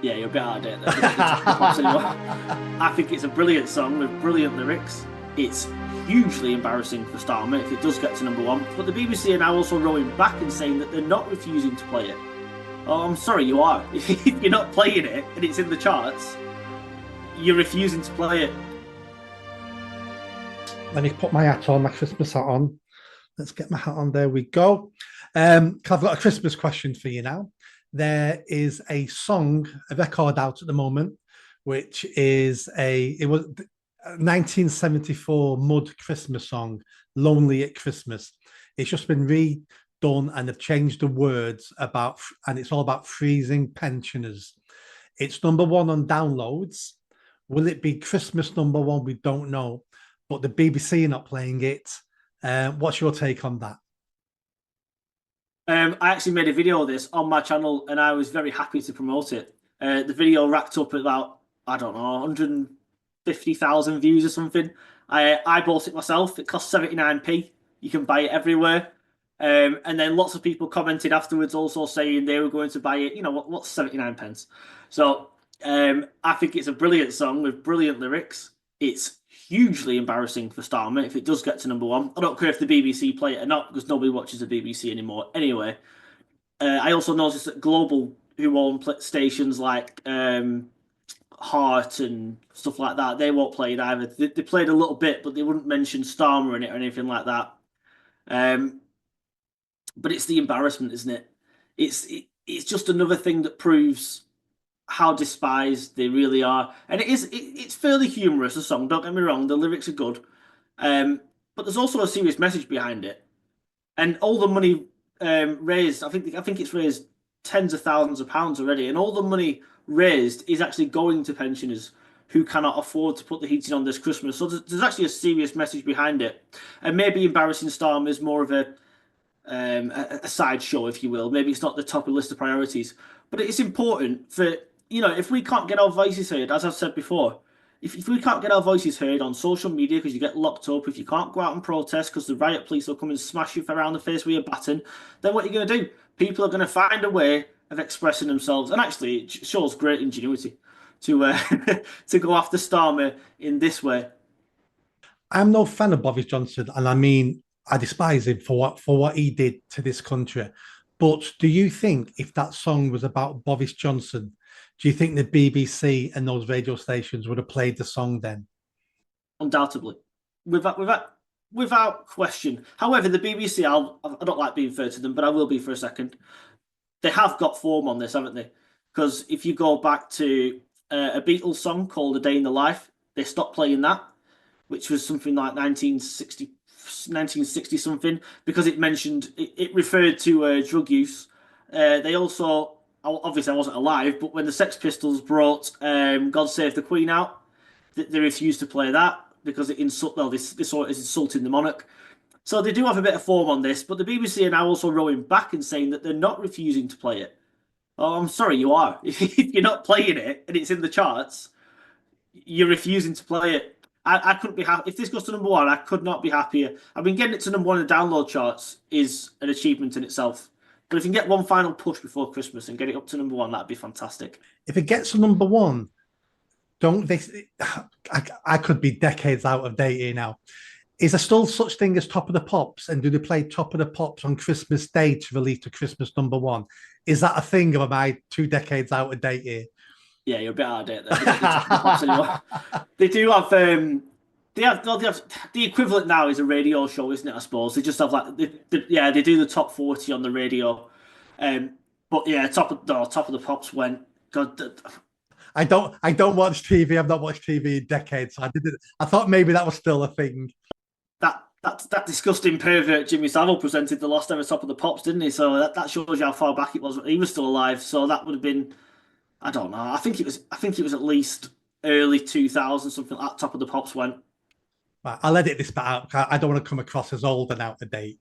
Yeah, you're a bit out of date there. We don't need Top of the Pops anymore. I think it's a brilliant song with brilliant lyrics. It's hugely embarrassing for Starmer if it does get to number one. But the BBC are now also rowing back and saying that they're not refusing to play it. Oh, I'm sorry, you are. If you're not playing it and it's in the charts, you're refusing to play it. Let me put my hat on, my Christmas hat on. Let's get my hat on. There we go. I've got a Christmas question for you now. There is a song, a record out at the moment, which is it was a 1974 Mud Christmas song, Lonely at Christmas. It's just been redone and they've changed the words and it's all about freezing pensioners. It's number one on downloads. Will it be Christmas number one? We don't know, but the BBC are not playing it. What's your take on that? I actually made a video of this on my channel and I was very happy to promote it. The video racked up about, I don't know, 150,000 views or something. I bought it myself. It cost 79p. You can buy it everywhere. And then lots of people commented afterwards also saying they were going to buy it. You know, what's 79 pence? So I think it's a brilliant song with brilliant lyrics. It's hugely embarrassing for Starmer if it does get to number one. I don't care if the BBC play it or not because nobody watches the BBC anymore. Anyway, I also noticed that Global, who own stations like Heart and stuff like that, they won't play it either. They played a little bit, but they wouldn't mention Starmer in it or anything like that. But it's the embarrassment, isn't it? It's just another thing that proves how despised they really are. And it's fairly humorous, a song, don't get me wrong, the lyrics are good. But there's also a serious message behind it. And all the money raised, I think it's raised tens of thousands of pounds already, and all the money raised is actually going to pensioners who cannot afford to put the heating on this Christmas. So there's actually a serious message behind it. And maybe embarrassing Starmer is more of a sideshow, if you will. Maybe it's not the top of the list of priorities, but it's important for, if we can't get our voices heard, as I've said before, if we can't get our voices heard on social media because you get locked up, if you can't go out and protest because the riot police will come and smash you around the face with a baton, then what are you going to do? People are going to find a way of expressing themselves, and actually, it shows great ingenuity to to go after Starmer in this way. I'm no fan of Boris Johnson, and I mean, I despise him for what he did to this country. But do you think if that song was about Boris Johnson, do you think the BBC and those radio stations would have played the song then? Undoubtedly, without question. However, the BBC, I don't like being fair to them, but I will be for a second. They have got form on this, haven't they? Because if you go back to a Beatles song called "A Day in the Life," they stopped playing that, which was something like 1960 something, because it referred to drug use. They also, obviously I wasn't alive, but when the Sex Pistols brought God Save the Queen out, they refused to play that because they saw it as insulting the monarch. So they do have a bit of form on this, but the BBC are now also rowing back and saying that they're not refusing to play it. Oh, I'm sorry, you are. If you're not playing it and it's in the charts, you're refusing to play it. I couldn't be happy. If this goes to number one, I could not be happier. I mean, getting it to number one in the download charts is an achievement in itself. But if you can get one final push before Christmas and get it up to number one, that'd be fantastic. If it gets to number one, don't they? I could be decades out of date here now. Is there still such thing as Top of the Pops? And do they play Top of the Pops on Christmas Day to release to Christmas number one? Is that a thing, or am I 2 decades out of date here? Yeah, you're a bit out of date there. They don't do Top of the Pops anymore. They do have they have the equivalent now is a radio show, isn't it? I suppose they just have like yeah, they do the top 40 on the radio. But yeah, top of the Pops went. God, I don't watch TV. I've not watched TV in decades. So I thought maybe that was still a thing. that disgusting pervert Jimmy Savile presented the last ever Top of the Pops, didn't he? So that shows you how far back it was. He was still alive, so that would have been, I don't know. I think it was at least early 2000 something like that. Top of the Pops went. Right, I'll edit this bit out. I don't want to come across as old and out of date.